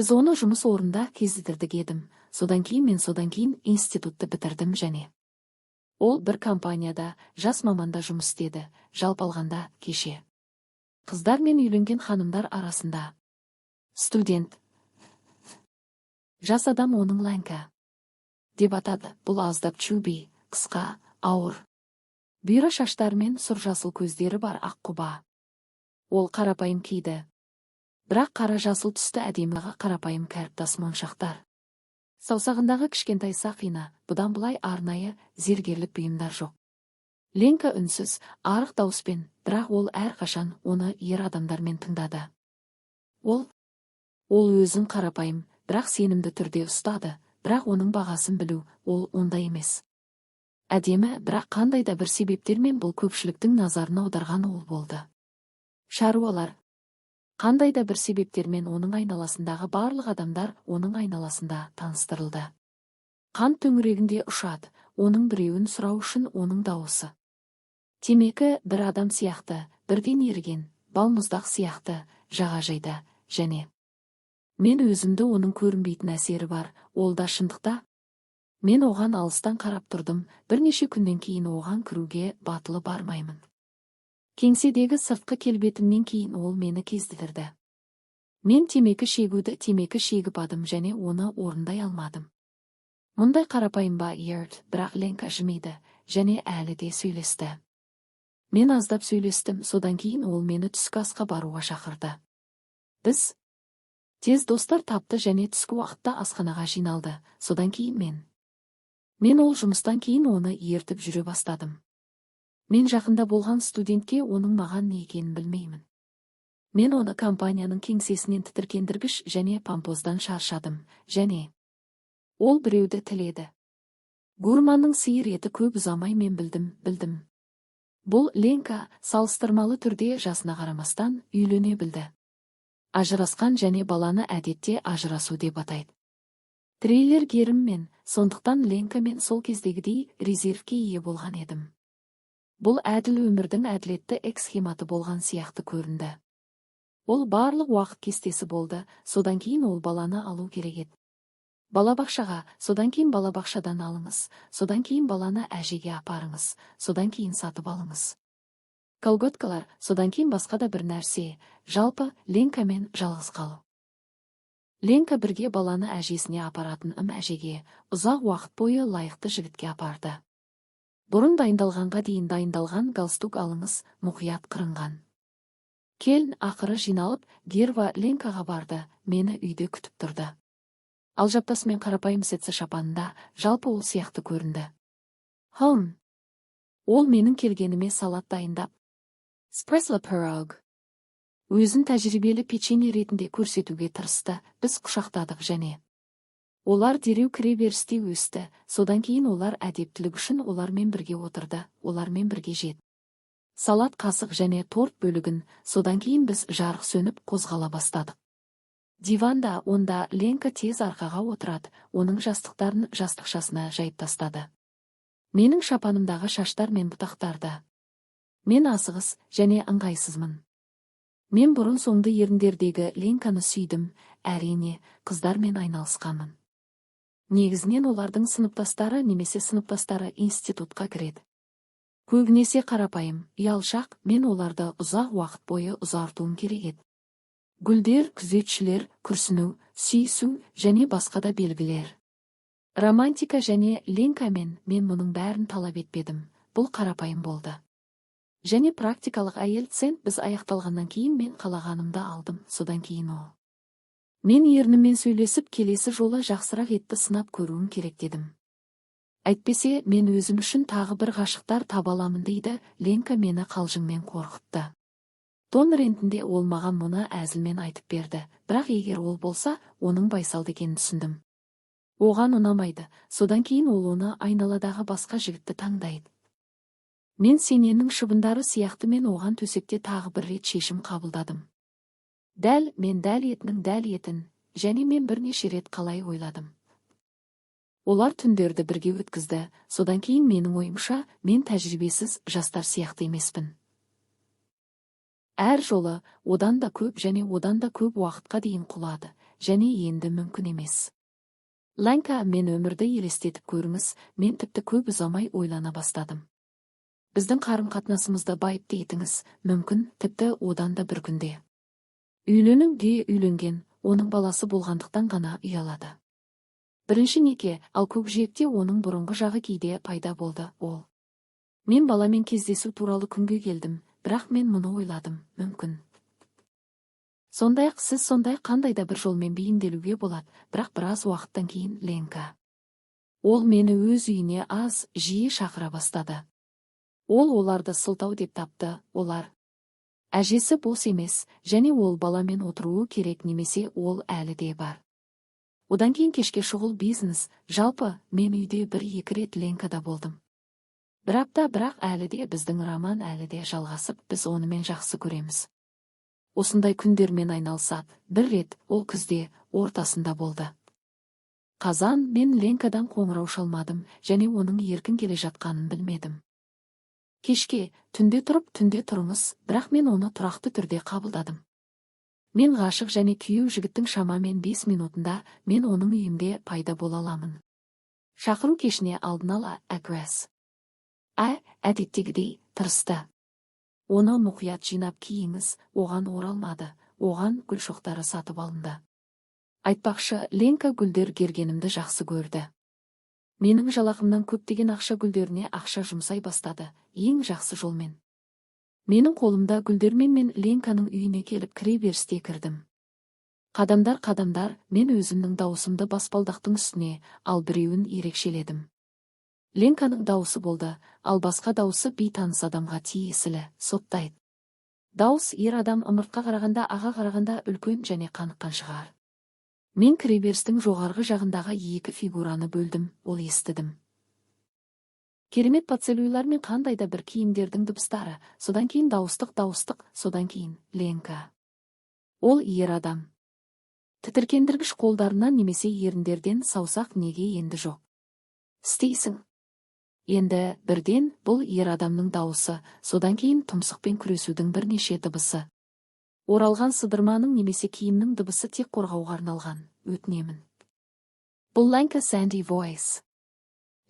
Біз оны жұмыс орында кездестірдік едім. Содан кейін институтты бітірдім және. Ол бір компанияда жас маманда жұмыс істеді, жалпы алғанда кеше. Қыздар мен үйленген ханымдар арасында. Студент. Жас адам оның ләңка деп атады. Бұл аздап чуби, қысқа, ауыр. Бұйра шаштар мен сұр жасыл көздері бар ақ құба. Ол қарапайым киді. Бірақ қара жасыл түсті әдеміға қарапайым кәріптас моншақтар. Саусағындағы кішкентай сақина, бұдан бұлай арнайы зергерлік бұйымдар жоқ. Ленка үнсіз, арық дауыспен, бірақ ол әрқашан оны ер адамдармен тыңдады. Ол өзін қарапайым, бірақ сенімді түрде ұстады, бірақ оның бағасын білу, ол ондай емес. Әдемі, бірақ қандай да бір себептермен бұл көпшіліктің назарын аударған ол болды. Шаруалар. Қандай да бір себептермен оның айналасындағы барлық адамдар оның айналасында таныстырылды. Қан төңірегінде ұшады, оның біреуін сұрау үшін оның дауысы. Темекі бір адам сияқты, бірден ерген, балмұздақ сияқты, жағажайда, және. Мен өзімді оның көрінбейтін әсері бар, ол да шындықта. Мен оған алыстан қарап тұрдым, бірнеше күннен кейін оған кіруге батылы бармаймын. Кеңседегі сыртқы келбетімнен кейін ол мені кездірді. Мен темекі шегіп адым және оны орындай алмадым. Мұндай қарапайым ба ерд, бірақ Ленка жымиды, және әлі де сөйлесті. Мен аздап сөйлестім, содан кейін ол мені түскі асқа баруға шақырды. Біз тез достар тапты және түскі уақытта асханаға жиналды, содан кейін Мен ол жұмыстан кейін оны ертіп жүре бастадым. Мен жақында болған студентке оның маған не екенін білмеймін. Мен оны компанияның кеңсесінен тітіркендіргіш және пампоздан шаршадым, және ол біреуді тіледі. Гурманның сиыр еті көп ұзамай мен білдім. Бұл Ленка салыстырмалы түрде жасына қарамастан үйлене білді. Ажырасқан және баланы әдетте ажырасу деп атайды. Трейлер герім мен, сондықтан Ленка мен сол кездегідей резервке ие болған едім. Бұл әділ өмірдің әділетті эксхематы болған сияқты көрінді. Ол барлық уақыт кестесі болды, содан кейін ол баланы алу керек еді. Балабақшаға, содан кейін балабақшадан алыңыз, содан кейін баланы әжеге апарыңыз, содан кейін сатып алыңыз. Колготкалар, содан кейін басқа да бір нәрсе, жалпы Ленка мен жалғыз қалу. Ленка бірге баланы әжесіне апаратын әжеге, ұзақ уақыт бойы лайықты жігітке апарды. Бұрын дайындалғанға дейін дайындалған галстук алыңыз, мұқият қырынған. Келін ақыры жиналып, Герва Ленкаға барды, мені үйде күтіп тұрды. Ал жаптасымен қарапайым сетсі шапанында, жалпы ол сияқты көрінді. Ол менің келгеніме салат дайындап. Спресло пирог. Өзін тәжірибелі печенье ретінде көрсетуге тырысты, біз құшақтадық және. Олар дереу кіреберісте өсті, содан кейін олар әдептілік үшін олармен бірге отырды, олармен бірге жеді. Салат қасық және торт бөлігін, содан кейін біз жарық сөніп қозғала бастадық. Диванда онда Ленка тез арқаға отырады, оның жастықтарын жастықшасына жайып тастады. Менің шапанымдағы шаштар мен бұтақтарды. Мен асығыс және ыңғайсызмын. Мен бұрын соңды еріндердегі Ленканы сүйдім, әрине, қыздармен айналысқанмын. Негізінен олардың сыныптастары немесе сыныптастары институтқа кіреді. Көбінесе қарапайым, ұялшақ, мен оларды ұзақ уақыт бойы ұзартуым керек еді. Гүлдер, күзетшілер, күрсіну, сүйісу және басқа да белгілер. Романтика және Ленкамен мен мұның бәрін талап етпедім, бұл қарапайым болды. Және практикалық әйел цент біз аяқталғаннан кейін мен қалағанымды алдым, содан кейін ол. Мен ерніммен сөйлесіп келесі жолы жақсырақ етті сынап көруім керек дедім. Әйтпесе, мен өзім үшін тағы бір ғашықтар таба аламын дейді, Ленка мені қалжыңмен қорқытты. Тон рентінде ол маған мұны әзілмен айтып берді, бірақ егер ол болса, оның байсалды екенін түсіндім. Оған ұнамайды, содан кейін ол оны айналадағы басқа жігітті таңдайды. Мен сененің шыбындары сияқты мен оған төсекте тағы бір рет шешім қабылдадым. Мен дәл етін, және мен бірнеше рет қалай ойладым. Олар түндерді бірге өткізді, содан кейін менің ойымша, мен тәжірибесіз жастар сияқты емеспін. Әр жолы, одан да көп уақытқа дейін құлады, және енді мүмкін емес. Ленка, мен өмірді елестетіп көріңіз, мен тіпті көп ұзамай ойлана бастадым. Біздің қарым-қатынасымызды байыпты етіңіз, мүмкін, тіпті одан да бір күнде. Үйленуге үйленген, оның баласы болғандықтан ғана ұялады. Бірінші неке, ал көкжиекте оның бұрынғы жағы кейде пайда болды, ол. Мен баламен кездесу туралы күнге келдім, бірақ мен мұны ойладым, мүмкін. Сондай-ақ сіз қандай да бір жолмен бейімделуге болады, бірақ біраз уақыттан кейін Ленка. Ол мені өз үйіне жиі шақыра бастады. Ол оларды сылтау деп тапты, олар. Әжесі бос емес, және ол баламен отыруы керек немесе ол әлі де бар. Одан кейін кешке шұғыл бизнес, жалпы, мен үйде 1-2 рет Ленкада болдым. Бір апта, бірақ әлі де біздің роман әлі де жалғасып, біз онымен жақсы көреміз. Осындай күндермен айналысады, бір рет, ол күзде, ортасында болды. Қазан, мен Ленкадан қоңырау шалмадым, және оның еркін келе жатқанын білмедім. Кешке, түнде тұрыңыз, бірақ мен оны тұрақты түрде қабылдадым. Мен ғашық және күйеу жігіттің шамамен 5 минутында мен оның үйімде пайда бола аламын. Шақыру кешіне алдын ала агресс. Әдеттегідей, тырысты. Оны мұқият жинап киіңіз, оған оралмады, оған гүл шоқтары сатып алынды. Айтпақшы, Ленка гүлдер гергенімді жақсы көрді. Менің жалақымнан көптеген ақша гүлдеріне ақша жұмсай бастады, ең жақсы жолмен. Менің қолымда гүлдермен мен Ленканың үйіне келіп кіреберісте кірдім. Қадамдар, мен өзімнің дауысымды баспалдақтың үстіне, ал біреуін ерекшеледім. Ленканың дауысы болды, ал басқа дауысы бейтаныс адамға тиесілі, соттайды. Дауыс ер адам ымыртқа қарағанда, аға қарағанда үлкен және қаныққан шығар. Мен кіреберістің жоғарғы жағындағы 2 фигураны бөлдім, ол естідім. Керемет поцелуйлар мен қандай да бір киімдердің дыбыстары, содан кейін дауыстық, содан кейін Ленка. Ол ер адам. Тітіркендіргіш қолдарынан немесе еріндерден саусақ неге енді жоқ. Істейсің. Енді бірден бұл ер адамның дауысы, содан кейін тұмсықпен күресудің бірнеше дыбысы. Оралған сыдырманың немесе киімнің дыбысы тек қорғауға арналған, өтінемін. Бұл Ленка Sandy Voice.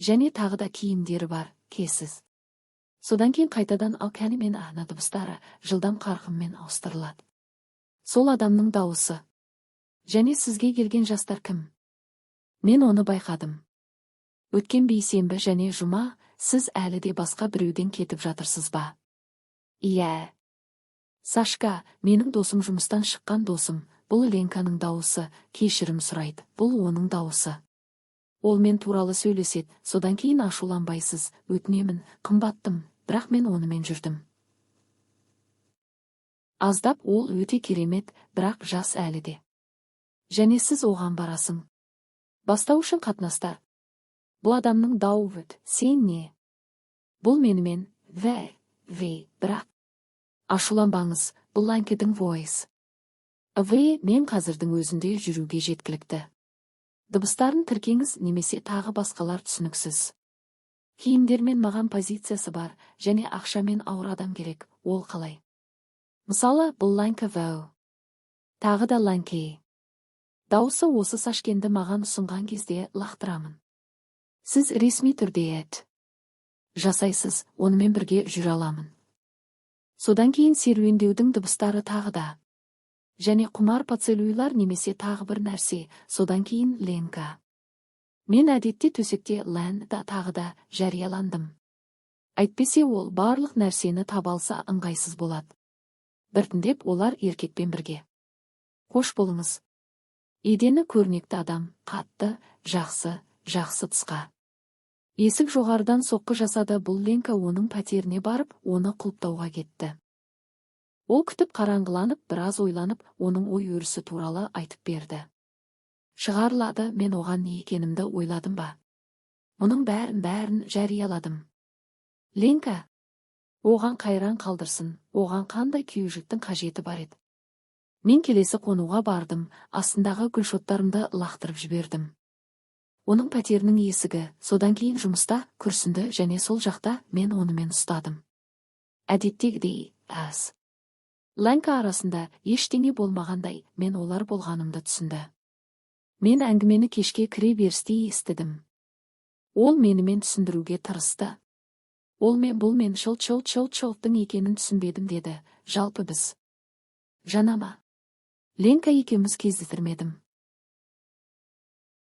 Және тағы да киімдері бар, кесіз. Содан кейін қайтадан кәні мен ана дыбыстары жылдам қарқынмен ауыстырылады. Сол адамның дауысы. Және сізге келген жастар кім? Мен оны байқадым. Өткен бейсенбі және жұма, сіз әлі де басқа біреуден кетіп жатырсыз ба? Иә. Сашка, менің досым жұмыстан шыққан досым, бұл Ленканың дауысы, кешірім сұрайды, бұл оның дауысы. Ол мен туралы сөйлеседі, содан кейін ашуланбайсыз, өтінемін, қымбаттым, бірақ мен онымен жүрдім. Аздап ол өте керемет, бірақ жас әлі де. Және сіз оған барасың. Бастау үшін қатынастар. Бұл адамның дауы, сен не? Бұл менімен, бірақ. Ашуланбаңыз, бұл Ленканың voice. Мен қазірдің өзінде жүруге жеткілікті. Дыбыстарын тіркеңіз немесе тағы басқалар түсініксіз. Киімдермен маған позициясы бар, және ақшамен ауыр адам керек, ол қалай? Мысалы, бұл Ленка Vow. Тағы да Ленка. Дауысы осы Сашкенді маған ұсынған кезде лақтырамын. Сіз ресми түрде жасайсыз, онымен бірге жүре аламын. Содан кейін серуендеудің дыбыстары тағы да. Және құмар поцелуйлар немесе тағы бір нәрсе, содан кейін Ленка. Мен әдетте төсекте да тағы да жарияландым. Әйтпесе ол барлық нәрсені табалса ыңғайсыз болады. Біртіндеп олар еркекпен бірге. Қош болыңыз. Едені көрнекті адам, қатты, жақсы тысқа. Есік жоғарыдан соққы жасады, бұл Ленка оның пәтеріне барып, оны құлыптауға кетті. Ол күтіп қараңғыланып, біраз ойланып, оның ой өрісі туралы айтып берді. Шығарылады, мен оған не екенімді ойладым ба? Мұның бәрін жарияладым. Ленка, оған қайран қалдырсын, оған қандай күйеужіктің қажеті бар еді. Мен келесі қонуға бардым, астындағы гүлшоттарымды лақтырып жібердім. Оның пәтерінің есігі, содан кейін жұмыста күрсінді және сол жақта мен онымен ұстадым. Әдеттегідей, Ленка арасында ештеңе болмағандай, мен олар болғанымды түсінді. Мен әңгімені кешке кіре берісте естідім. Ол менімен түсіндіруге тырысты. Ол мен бұл мен шылт-шылт-шылт-шылттың екенін түсінбедім деді. Жалпы біз. Жанама. Ленка екеуміз кездестірмедім.